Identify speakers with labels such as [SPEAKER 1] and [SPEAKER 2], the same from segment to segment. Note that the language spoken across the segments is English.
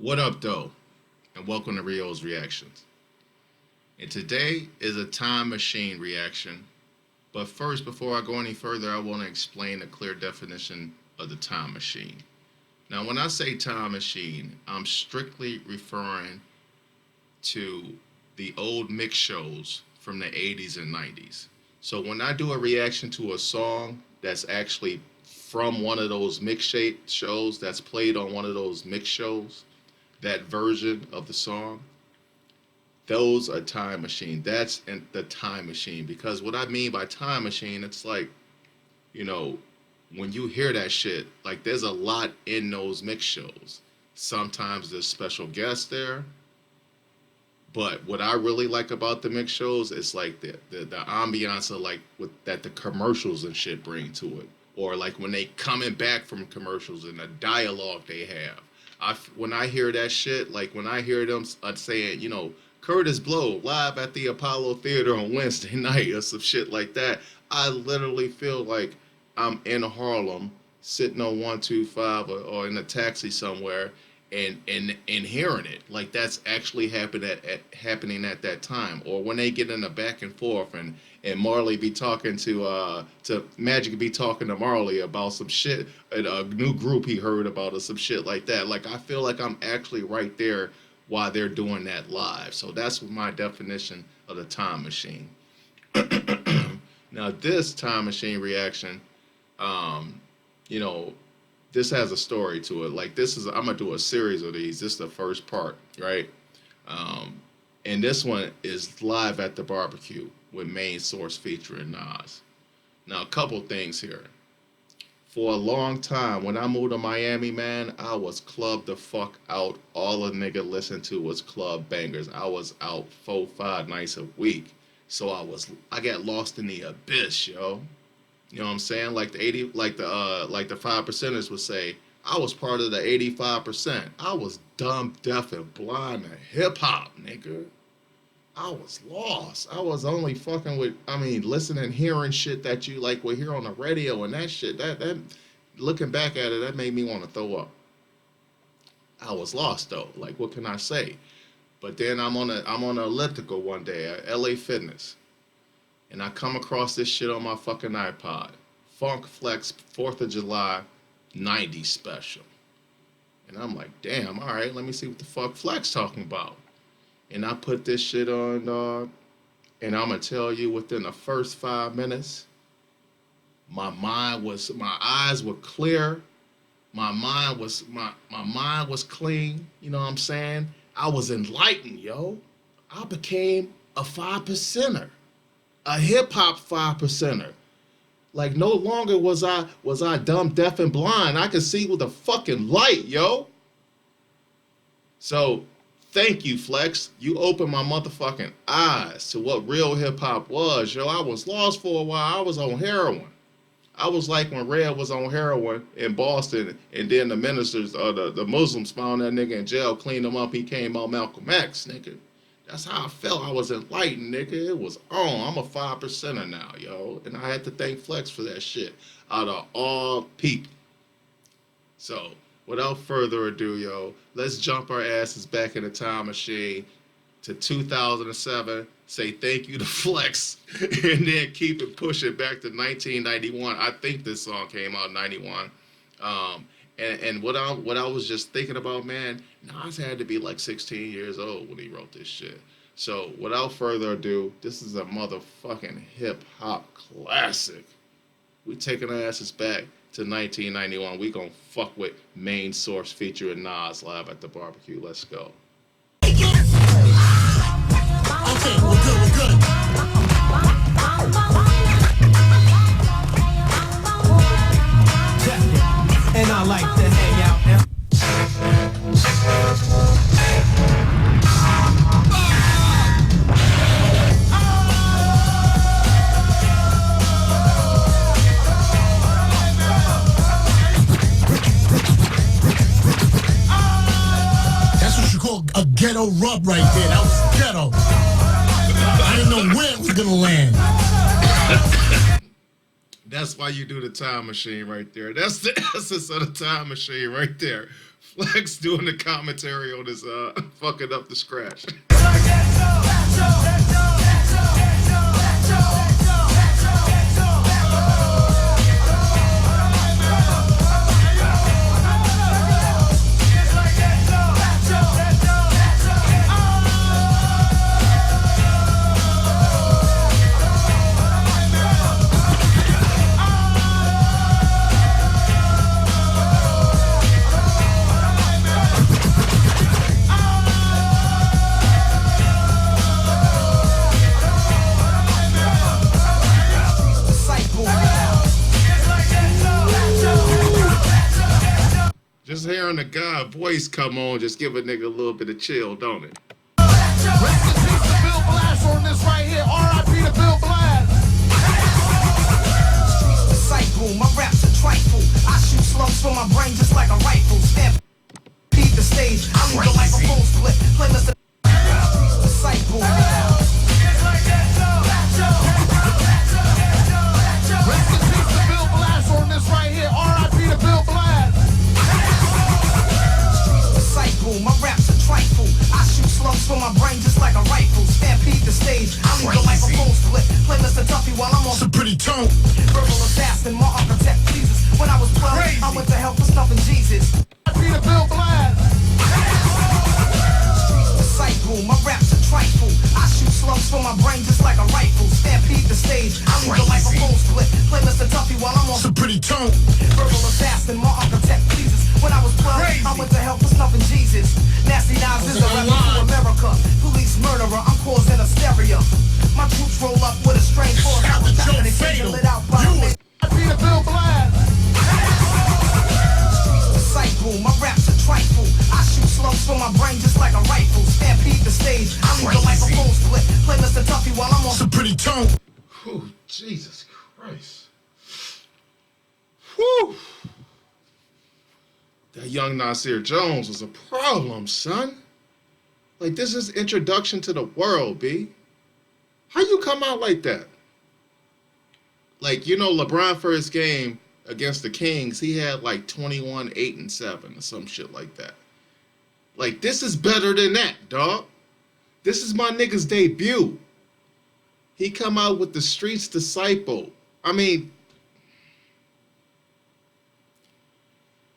[SPEAKER 1] What up, though? And welcome to Rio's Reactions. And today is a time machine reaction. But first, before I go any further, I want to explain a clear definition of the time machine. Now, when I say time machine, I'm strictly referring to the old mix shows from the 80s and 90s. So when I do a reaction to a song that's actually from one of those shows that's played on one of those mix shows, that version of the song, those are time machine. That's the time machine. Because what I mean by time machine, it's like, you know, when you hear that shit, like there's a lot in those mix shows. Sometimes there's special guests there. But what I really like about the mix shows is like the ambiance of like that the commercials and shit bring to it. Or like when they coming back from commercials and the dialogue they have. When I hear that shit, like when I hear them saying, Curtis Blow live at the Apollo Theater on Wednesday night or some shit like that, I literally feel like I'm in Harlem sitting on 125 or in a taxi somewhere and hearing it. Like that's actually happening at that time. Or when they get in a back and forth and Marley be talking to Magic be talking to Marley about some shit, a new group he heard about or some shit like that. Like I feel like I'm actually right there while they're doing that live. So that's my definition of the time machine. Now this time machine reaction, you know, this has a story to it. Like I'm gonna do a series of these. This is the first part, right? And this one is live at the barbecue with Main Source featuring Nas. Now, a couple things here. For a long time, when I moved to Miami, man, I was clubbed the fuck out. All a nigga listened to was club bangers. I was out 4-5 nights a week. So I got lost in the abyss, yo. You know what I'm saying? Like the 5%ers would say, I was part of the 85%. I was dumb, deaf, and blind to hip hop, nigga. I was lost. I was only fucking with, listening, hearing shit that you like would hear on the radio and that shit. That looking back at it, that made me want to throw up. I was lost though. Like, what can I say? But then I'm on an elliptical one day at LA Fitness. And I come across this shit on my fucking iPod. Funk Flex 4th of July 90 special. And I'm like, damn, all right, let me see what the fuck Flex talking about. And I put this shit on, dog. And I'm going to tell you, within the first 5 minutes, my eyes were clear. My mind was clean. You know what I'm saying? I was enlightened, yo. I became a 5%er. A hip hop 5%er. Like no longer was I dumb, deaf, and blind. I could see with a fucking light, yo. So thank you, Flex. You opened my motherfucking eyes to what real hip hop was, yo. I was lost for a while. I was on heroin. I was like when Red was on heroin in Boston, and then the ministers or the Muslims found that nigga in jail, cleaned him up. He came out Malcolm X, nigga. That's how I felt. I was enlightened, nigga. It was on. I'm a 5%er now, yo. And I had to thank Flex for that shit out of all people. So, without further ado, yo, let's jump our asses back in the time machine to 2007, say thank you to Flex, and then keep it pushing back to 1991. I think this song came out in 91. And what I was just thinking about, man, Nas had to be like 16 years old when he wrote this shit. So without further ado, this is a motherfucking hip hop classic. We taking our asses back to 1991. We gonna fuck with Main Source featuring Nas live at the barbecue. Let's go.
[SPEAKER 2] Okay, we're good. And I like to hang out now. That's what you call a ghetto rub right there. That was ghetto. I didn't know where it was gonna land.
[SPEAKER 1] That's why you do the time machine right there. That's the essence of the time machine right there. Flex doing the commentary on his fucking up the scratch. Just hearing the guy voice come on, just give a nigga a little bit of chill, don't it?
[SPEAKER 2] Rest in peace to Bill Blast on this right here. R.I.P. to Bill Blast.
[SPEAKER 3] Cycle, my raps are trifle. I shoot slugs from my brain just like a rifle. Step, beat the stage. I leave the microphone split. Playlist the cycle.
[SPEAKER 2] Rest in peace to Bill Blast on this right here. R.I.P. to Bill Blast.
[SPEAKER 3] Cycle, my raps are trifle. I shoot slugs from my brain just like a rifle. Stampede the stage. I leave the microphone split. Playlist the Duffy while I'm on.
[SPEAKER 2] It's a pretty tone.
[SPEAKER 3] Verbal assassin, my architect Jesus. When I was 12, I went to hell for stuffing Jesus.
[SPEAKER 2] R.I.P. to Bill Blast.
[SPEAKER 3] Cycle, my raps are trifle. I shoot slugs from my brain just like a rifle. Stampede the stage. I leave the microphone split. Playlist the Duffy while I'm on.
[SPEAKER 2] It's a pretty tone.
[SPEAKER 3] Verbal assassin, my architect Jesus. When I was 12, I went to hell for stuffing Jesus. Nasty Nas is a rebel to America. Police murderer, I'm causing hysteria. My troops roll up with a strange force. I was
[SPEAKER 2] Joe
[SPEAKER 3] and they
[SPEAKER 2] Fatal.
[SPEAKER 3] lit out by
[SPEAKER 2] You was R.I.P. to Bill Blast.
[SPEAKER 3] Cycle, my raps are trifle. I shoot slugs from my brain just like a rifle. Stampede the stage. I leave the microphone split. Playlist the Duffy while I'm on.
[SPEAKER 2] It's a pretty tone.
[SPEAKER 1] Whew, Jesus Christ. Whew. That young Nasir Jones was a problem, son. Like, this is introduction to the world, B. How you come out like that? Like, you know, LeBron first game against the Kings, he had like 21, 8, and 7 or some shit like that. Like, this is better than that, dog. This is my nigga's debut. He come out with the Streets Disciple. I mean,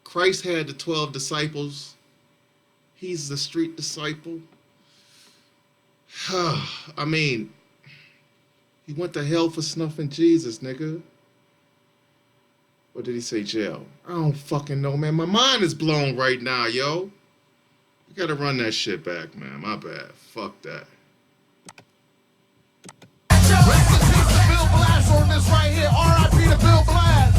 [SPEAKER 1] Christ had the 12 disciples. He's the street disciple. I mean, he went to hell for snuffing Jesus, nigga. Or did he say jail? I don't fucking know, man. My mind is blown right now, yo. You gotta run that shit back, man. My bad. Fuck that.
[SPEAKER 2] Rest in peace to Bill Blast on this right here. R.I.P. to Bill Blast.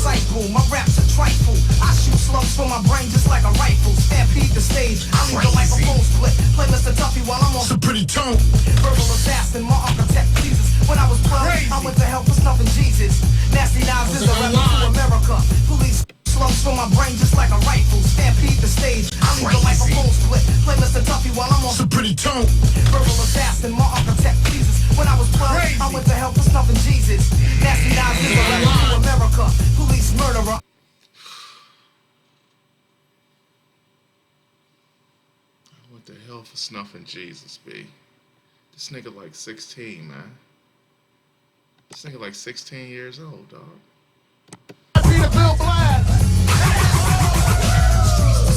[SPEAKER 3] Cycle, my raps are trifle. I shoot slugs from my brain just like a rifle. Stampede the stage. I leave the microphone split. Playlist the Duffy while I'm on.
[SPEAKER 2] It's a pretty tone.
[SPEAKER 3] Verbal assassin, my architect Jesus. When I was 12, I went to hell for stuffing Jesus. Nasty Nas is a rebel to America. Police slugs from my brain just like a rifle. Stampede the stage. I leave the microphone split. Playlist the Duffy while I'm on.
[SPEAKER 2] It's a pretty tone.
[SPEAKER 3] Verbal assassin, my architect Jesus. When I was 12, I went to hell for stuffing Jesus. Nasty Nas is a rebel to America. Police murderer.
[SPEAKER 1] What the hell for snuffing Jesus, B? This nigga like 16, man. This nigga like 16 years old, dog.
[SPEAKER 2] R.I.P. to Bill Blast.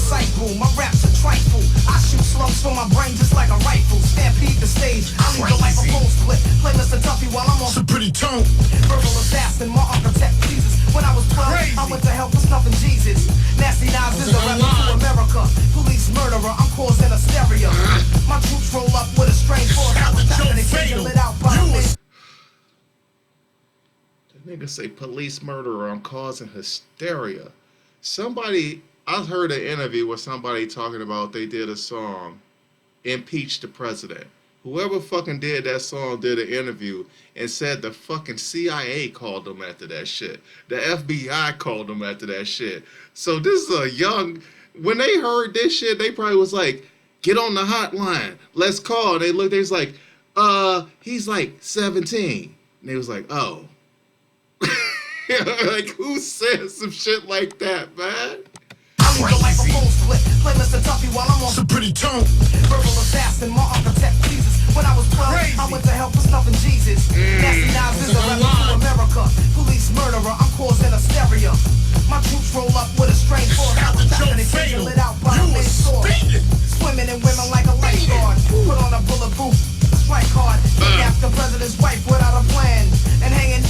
[SPEAKER 3] Cycle, my raps are trifle. I shoot slugs from my brain just like a rifle. Stampede the stage. I leave the microphone split. Playlist the Duffy while I'm on.
[SPEAKER 2] It's a pretty tone.
[SPEAKER 3] Verbal assassin, my architect Jesus. When I was 12, I went to hell for stuffing Jesus. Nasty Nas is a rebel to America. Police murderer, I'm causing hysteria. My troops roll up with a strange force. I was and they lit out by me.
[SPEAKER 1] That nigga say police murderer, I'm causing hysteria. Somebody, I heard an interview with somebody talking about they did a song, Impeach the President. Whoever fucking did that song did an interview and said the fucking CIA called them after that shit. The FBI called them after that shit. So this is a young, when they heard this shit, they probably was like, get on the hotline, let's call. They looked, they was like, he's like 17. And they was like, oh. Like, who says some shit like that, man?
[SPEAKER 3] I leave the microphone split. Play Mr. Duffy while I'm on
[SPEAKER 2] It's a pretty tone.
[SPEAKER 3] verbal assassin, my architect Jesus. When I was 12, I went to hell for snuffing Jesus. Nasty Nas is a rebel to America. Police murderer, I'm causing hysteria. My troops roll up with a strange force. I was trapping and getting lit out by the main sword. Swimming in women like a lifeguard. Put on a bulletproof strike card. Kidnap the president's wife without a plan. And hanging.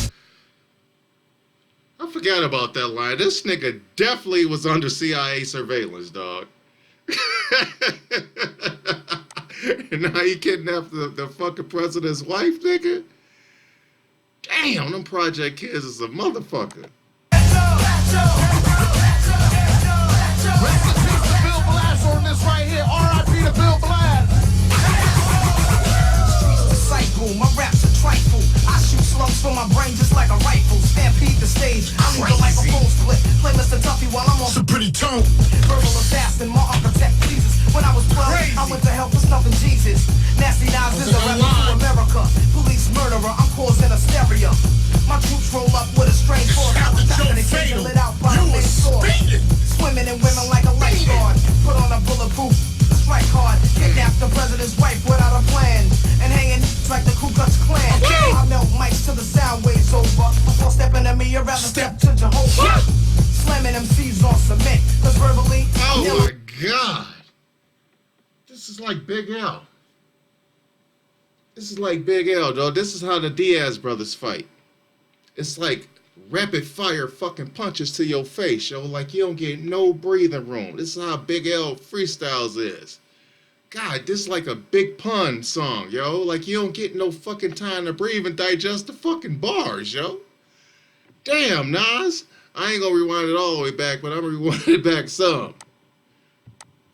[SPEAKER 1] I forgot about that line. This nigga definitely was under CIA surveillance, dog. And now he kidnapped the fucking president's wife, nigga. Damn, them Project Kids is a motherfucker.
[SPEAKER 2] Rest in peace to Bill Blass on this right here. R.I.P. to Bill Blass.
[SPEAKER 3] Streets disciple, my raps are trifle. I shoot slugs from my brain just like a rifle. Stampede the stage, I leave the microphone split. Play Mr. Duffy while I'm on
[SPEAKER 2] It's a pretty tone.
[SPEAKER 3] verbal assassin, my architect Jesus. When I was 12, I went to hell for snuffing Jesus. Nasty Nas is a rebel to America. Police murderer, I'm causing hysteria. My troops roll up with a strange force. I was trapping and getting lit out by the main sword. Swimming in women like a lifeguard. Put on a bulletproof strike card. Kidnap the president's wife without a plan. And hanging like the Ku Klux Klan. I melt mics till the sound waves over. Before stepping to me, you'd rather step to Jehovah. Slamming MCs on cement. Cause verbally,
[SPEAKER 1] Oh my God. This is like Big L. This is like Big L, dog. This is how the Diaz brothers fight. It's like rapid fire fucking punches to your face, yo. Like you don't get no breathing room. This is how Big L freestyles is. God, this is like a big pun song, yo. Like you don't get no fucking time to breathe and digest the fucking bars, yo. Damn, Nas. I ain't gonna rewind it all the way back, but I'm gonna rewind it back some.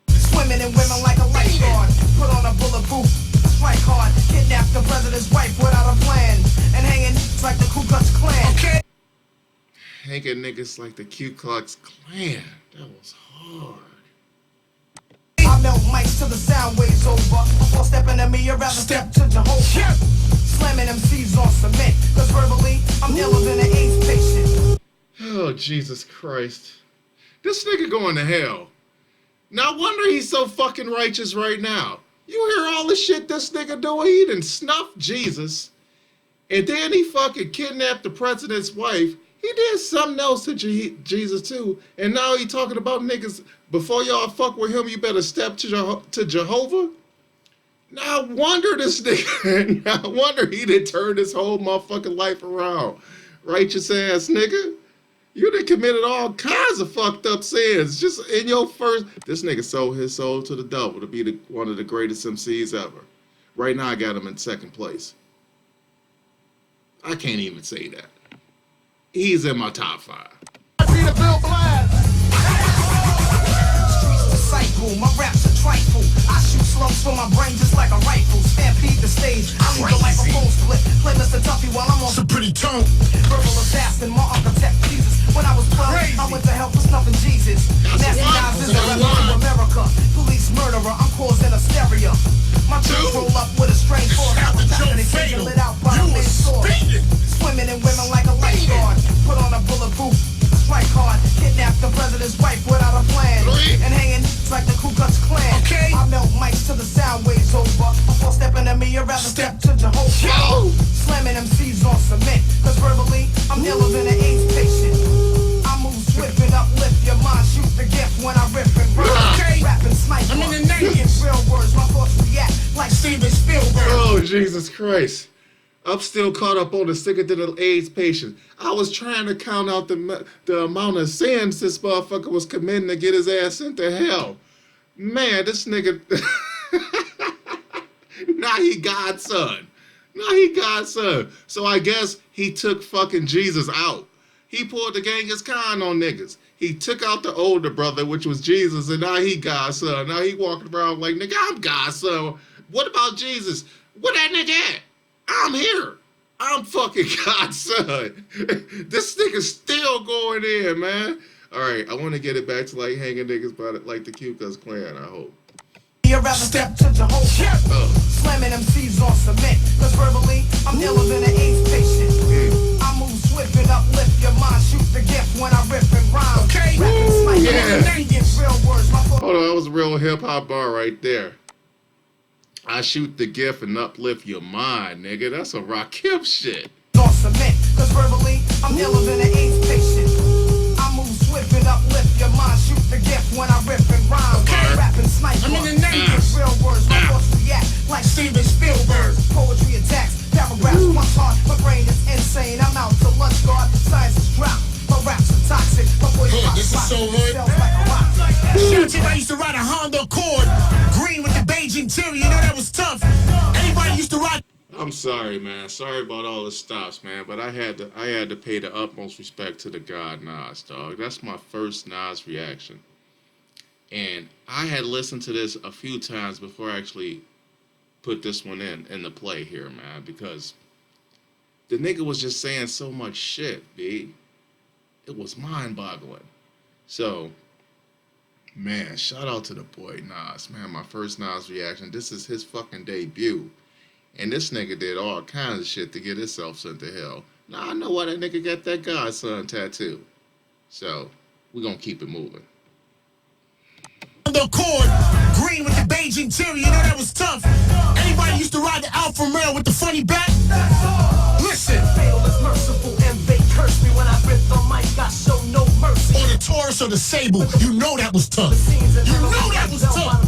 [SPEAKER 3] Swimming in women like a lifeguard. Put on a bulletproof strike card. Kidnap the president's wife without a plan. And hanging like the Ku Klux Klan. Okay.
[SPEAKER 1] Hanging niggas like the Ku Klux Klan. That was hard.
[SPEAKER 3] I melt mics till the sound waves over. Before stepping to me, you'd rather step to Jehovah. Slamming MCs on cement. Cause verbally, I'm iller than an AIDS patient.
[SPEAKER 1] Oh, Jesus Christ. This nigga going to hell. No wonder he's so fucking righteous right now. You hear all the shit this nigga doing? He done snuffed Jesus. And then he fucking kidnapped the president's wife. He did something else to Jesus too. And now he talking about niggas, before y'all fuck with him, you better step to Jehovah? No wonder this nigga, no wonder he done turned his whole motherfucking life around. Righteous ass nigga. You done committed all kinds of fucked up sins. Just in your first... This nigga sold his soul to the devil to be one of the greatest MCs ever. Right now, I got him in second place. I can't even say that. He's in my top 5.
[SPEAKER 2] R.I.P. to Bill Blass.
[SPEAKER 3] Disciple, my raps are trifle. I shoot slugs from my brain just like a rifle. Stampede the stage, I leave the microphone split. Play Mr. Duffy while I'm on
[SPEAKER 2] It's a pretty tone.
[SPEAKER 3] verbal assassin, my architect Jesus. When I was 12, I went to hell for snuffing Jesus. Nasty Nas is a rebel to America. Police murderer, I'm causing hysteria. My troops roll up with a strange force. I was trapping and getting lit out by the main sword. Swimming in women like a lifeguard. Put on a bulletproof strike card. Kidnap the president's wife without a plan. And hanging like the Ku Klux Klan. I melt mics till the sound waves over. Before stepping to me, you'd rather step to Jehovah. Slamming MCs on cement. Cause verbally, I'm iller than an AIDS patient. I move swift and uplift your mind. Shoot the gift when I rip and rhyme. Rapping sniper.
[SPEAKER 2] I'm in the naked.
[SPEAKER 3] Real words, my thoughts react like Steven Spielberg.
[SPEAKER 1] Oh, Jesus Christ. I'm still caught up on the sicker to the AIDS patient. I was trying to count out the amount of sins this motherfucker was committing to get his ass sent to hell. Man, this nigga... Now he God's son. Now he God's son. So I guess he took fucking Jesus out. He pulled the Genghis Khan on niggas. He took out the older brother, which was Jesus, and now he God's son. Now he walking around like, nigga, I'm God's son. What about Jesus? Where that nigga at? I'm here. I'm fucking God's son. This nigga's still going in, man. All right, I want to get it back to like hanging niggas by like the Ku Klux Klan, I hope.
[SPEAKER 3] You'd rather step to Jehovah. Slamming MCs on cement. Cause verbally, I'm iller than an AIDS patient. I move swift. swift and uplift your mind. Shoot the gift when I rip and rhyme.
[SPEAKER 2] Okay?
[SPEAKER 3] Rapping sniper,
[SPEAKER 1] Yeah.
[SPEAKER 3] real words. My
[SPEAKER 1] Hold on, that was a real hip hop bar right there. I shoot the gift and uplift your mind, nigga. That's a Rakim shit.
[SPEAKER 3] on cement, cause verbally I'm iller than an AIDS patient. I move swift and uplift your mind. Shoot the gift when I rip and rhyme.
[SPEAKER 2] Okay.
[SPEAKER 3] Rapping sniper,
[SPEAKER 2] I'm in the neighbors.
[SPEAKER 3] real words. My thoughts react like
[SPEAKER 2] Steven Spielberg.
[SPEAKER 3] poetry attacks. Paragraphs punch hard. My brain is insane. I'm out to lunch guard. Science is drop. My raps are toxic. My voice
[SPEAKER 2] Hood,
[SPEAKER 3] rock,
[SPEAKER 2] this is
[SPEAKER 3] rock,
[SPEAKER 2] so hood.
[SPEAKER 3] smells like a rock.
[SPEAKER 2] Shout out, I used to ride a Honda Accord. Green with the beige interior, you know that was tough. Anybody used to ride.
[SPEAKER 1] I'm sorry, man. Sorry about all the stops, man. But I had to pay the utmost respect to the God Nas, dog. That's my first Nas reaction. And I had listened to this a few times before I actually put this one in the play here, man, because the nigga was just saying so much shit, B. It was mind-boggling. So, man, shout out to the boy Nas, man. My first Nas reaction. This is his fucking debut. And this nigga did all kinds of shit to get himself sent to hell. Now I know why that nigga got that Godson tattoo. So, we're gonna keep it moving.
[SPEAKER 2] Honda Accord. Green with the beige interior, you know that was tough. Anybody used to ride the Alfa Romeo with the funny back? Listen.
[SPEAKER 3] Fatal is merciful and they curse me when I rip the mic. I show no mercy.
[SPEAKER 2] Or the Taurus or the Sable, you know that was tough. You know that was tough.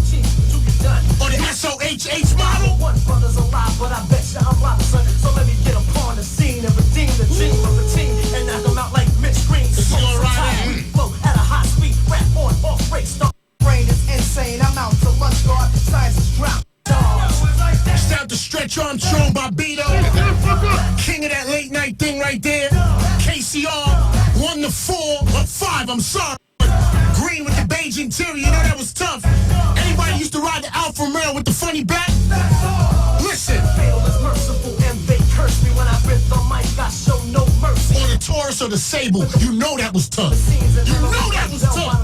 [SPEAKER 2] Or the SOHH model.
[SPEAKER 3] One brother's alive, but I bet you I'm locked, son. So let me get upon the scene and redeem the dream of the team and knock them out like Mitch Green.
[SPEAKER 2] It's all right.
[SPEAKER 3] Flow at a high speed, rap on off break. Start brain is insane. I'm out to lunch guard. Science is dropped.
[SPEAKER 2] Shout out to Stretch Armstrong, Bobito. King of that late night thing right there. KCR, 1 to 4, or 5, I'm sorry. Green with the beige interior, you know that was tough. Anybody used to ride the Alfa Romeo with the funny back? Listen.
[SPEAKER 3] Fatal is merciful and they curse me when I rip the mic. I show no mercy.
[SPEAKER 2] Or the Taurus or the Sable, you know that was tough. You know that was tough.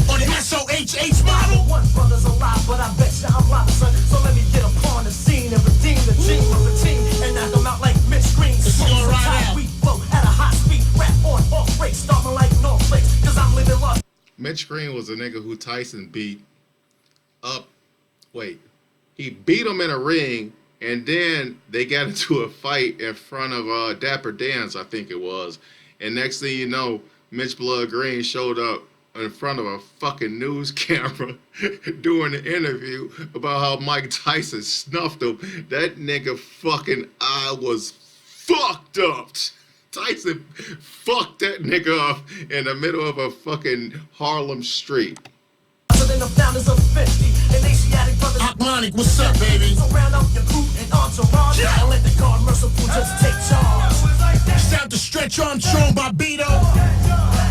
[SPEAKER 2] Or the SOHH model.
[SPEAKER 3] One brother's alive, but I bet you I'm locked, son. So let me get upon the scene and redeem the dream of the team and knock them out like Mitch Green.
[SPEAKER 2] It's all right.
[SPEAKER 3] We flow at a high speed, rap on off break, starting like North Flakes, cause I'm living lost.
[SPEAKER 1] Mitch Green was a nigga who Tyson beat up. Wait. He beat him in a ring, and then they got into a fight in front of Dapper Dan's, I think it was. And next thing you know, Mitch Blood Green showed up in front of a fucking news camera doing the interview about how Mike Tyson snuffed him. That nigga fucking eye was fucked up. Tyson fucked that nigga up in the middle of a fucking Harlem street.
[SPEAKER 3] Than the founders of 50 and Asiatic brothers.
[SPEAKER 2] Akmonic, what's up, baby?
[SPEAKER 3] So round up your group and entourage and let the God merciful just take charge.
[SPEAKER 2] Shout out to Stretch Armstrong, Bobito.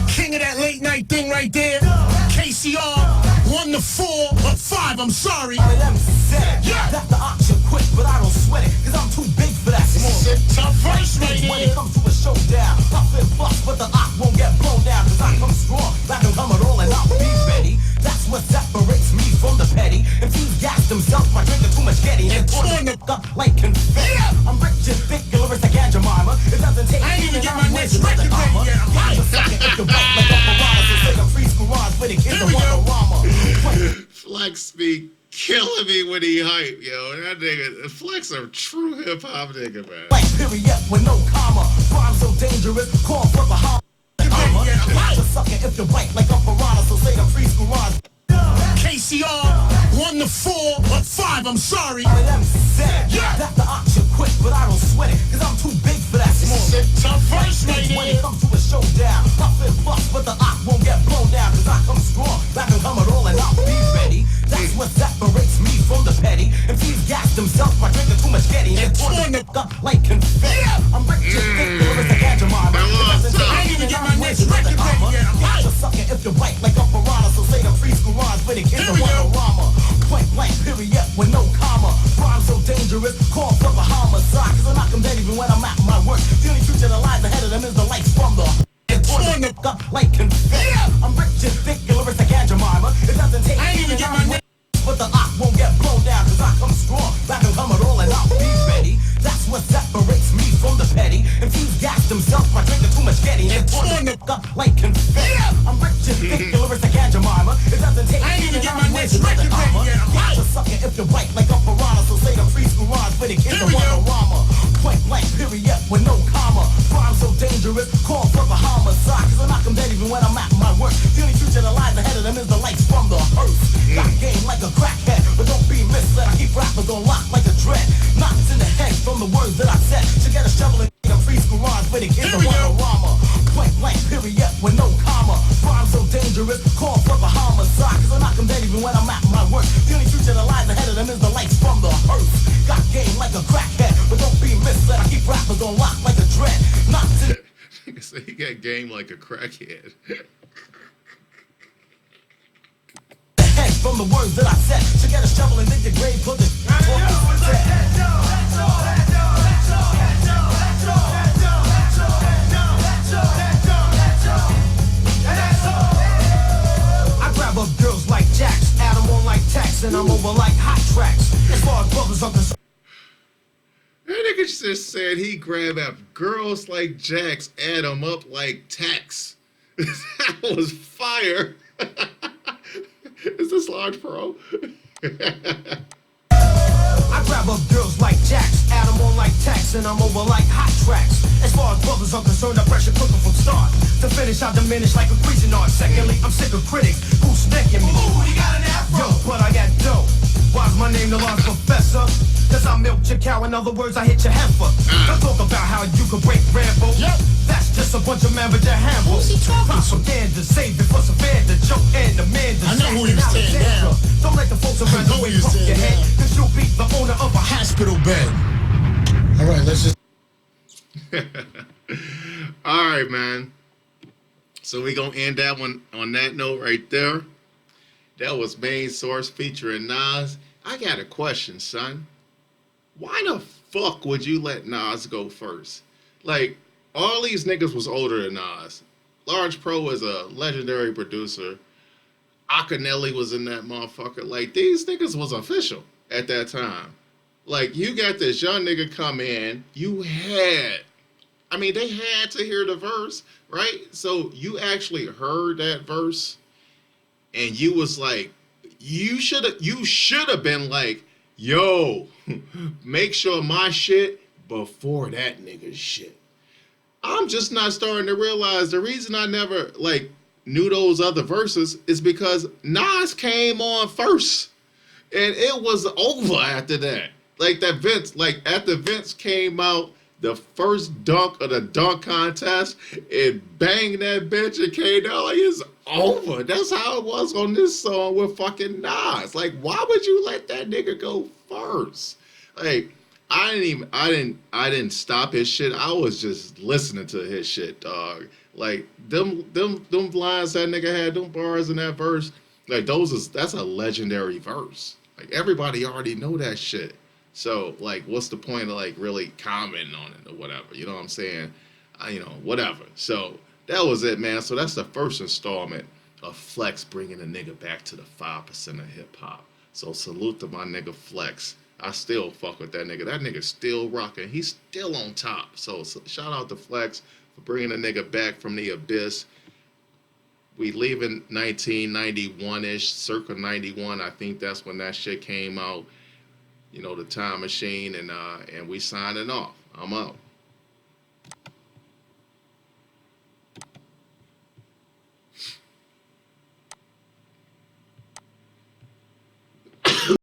[SPEAKER 2] King of that late night thing right there. KCR, 1 to 4, or 5, I'm sorry.
[SPEAKER 3] Yeah, that's the option quick, but I don't sweat it, cause I'm too big for that small.
[SPEAKER 2] Tough verse right
[SPEAKER 3] When
[SPEAKER 2] here.
[SPEAKER 3] it comes to a showdown, I've been bust, but the lock won't get blown down, cause I come strong, I can come at all and I'll be ready. That's what separates me from the petty. If you gas themselves by drinking too much Getty and torn the up like confetti. I'm rich and thick, and lyrics like Aunt Jemima. It doesn't take
[SPEAKER 2] I ain't even get
[SPEAKER 3] I'm
[SPEAKER 2] my next
[SPEAKER 3] rich
[SPEAKER 2] record
[SPEAKER 3] like
[SPEAKER 2] ready
[SPEAKER 3] armor.
[SPEAKER 2] yet. I'm
[SPEAKER 3] I'm a sucker if you bite like a piranha, so say I'm free garage with a kid
[SPEAKER 2] Here
[SPEAKER 3] of
[SPEAKER 2] we go.
[SPEAKER 3] Wonderama.
[SPEAKER 1] Flex be killing me when he hype, yo. That nigga, Flex a true hip hop nigga, man.
[SPEAKER 3] Like period with no comma. Rhyme so dangerous, call for the harm. I'm a sucker if you bite like a piranha, so say I'm free garage.
[SPEAKER 2] KCR, 1 to 4, or 5, I'm sorry.
[SPEAKER 3] Yeah, that's the option quick, but I don't sweat it, cause I'm too big for that small.
[SPEAKER 2] Tough verse right
[SPEAKER 3] When
[SPEAKER 2] here.
[SPEAKER 3] it comes to a showdown, I've been bust, but the op won't get blown down, cause I come strong, I can come at all and I'll be ready. That's what separates me from the petty. If he's gassed himself by drinking too much Getty and torn the up like confetti. I'm rich and thick, lyrics like Aunt Jemima.
[SPEAKER 2] I ain't even get my next record ready yet.
[SPEAKER 3] I'm a sucker if you bite like a piranha, so say I'm free garage with a kid
[SPEAKER 2] Here
[SPEAKER 3] of
[SPEAKER 2] we go.
[SPEAKER 3] Wonderama. Point blank period with no comma. Rhyme so
[SPEAKER 1] game like a crackhead.
[SPEAKER 3] Heck from the words that I said. So get a shovel and dig your grave, put the I grab up girls like jacks, add them on like tax, and I'm over like hot tracks. As far as brothers are concerned.
[SPEAKER 1] That nigga just said he grab up girls like Jacks, add them up like tax. That was fire. Is this Large Pro?
[SPEAKER 3] I grab up girls like jacks, add them on like tax, and I'm over like hot tracks. As far as brothers are concerned, I pressure cooker from start to finish. I diminish like a Cuisinart. Secondly, I'm sick of critics who's necking me. Ooh, you got an afro. Yo, but I got dough. Why's my name the Large Professor? Cause I milked your cow, in other words, I hit your heifer. Don't talk about how you could break Rambo. Yep. That's just a bunch of man with your handle.
[SPEAKER 2] Who's he talking to?
[SPEAKER 3] Propaganda, save it for Savannah, Joe and Amanda.
[SPEAKER 2] I know who he was saying now.
[SPEAKER 3] Don't let the folks around the way pump your head, cause you'll be the owner of a hospital bed.
[SPEAKER 2] All right, let's just.
[SPEAKER 1] All right, man. So we gonna end that one on that note right there. That was Main Source featuring Nas. I got a question, son. Why the fuck would you let Nas go first? Like, all these niggas was older than Nas. Large Pro is a legendary producer. Akinelli was in that motherfucker. Like, these niggas was official at that time. Like, you got this young nigga come in. They had to hear the verse, right? So you actually heard that verse, and you was like, you should have been like, yo, make sure my shit before that nigga's shit. I'm just not starting to realize the reason I never knew those other verses is because Nas came on first, and it was over after that. After Vince came out, the first dunk of the dunk contest, it banged that bitch and came down like it's over. That's how it was on this song with fucking Nas. Like, why would you let that nigga go first? Like, I didn't stop his shit. I was just listening to his shit, dog. Like, them lines that nigga had, them bars in that verse, like that's a legendary verse. Like, everybody already know that shit. So, like, what's the point of, really commenting on it or whatever? You know what I'm saying? Whatever. So, that was it, man. So, that's the first installment of Flex bringing a nigga back to the 5% of hip-hop. So, salute to my nigga Flex. I still fuck with that nigga. That nigga's still rocking. He's still on top. So, shout out to Flex for bringing a nigga back from the abyss. We leaving 1991-ish, circa 91. I think that's when that shit came out. The Time Machine, and we signing off. I'm out.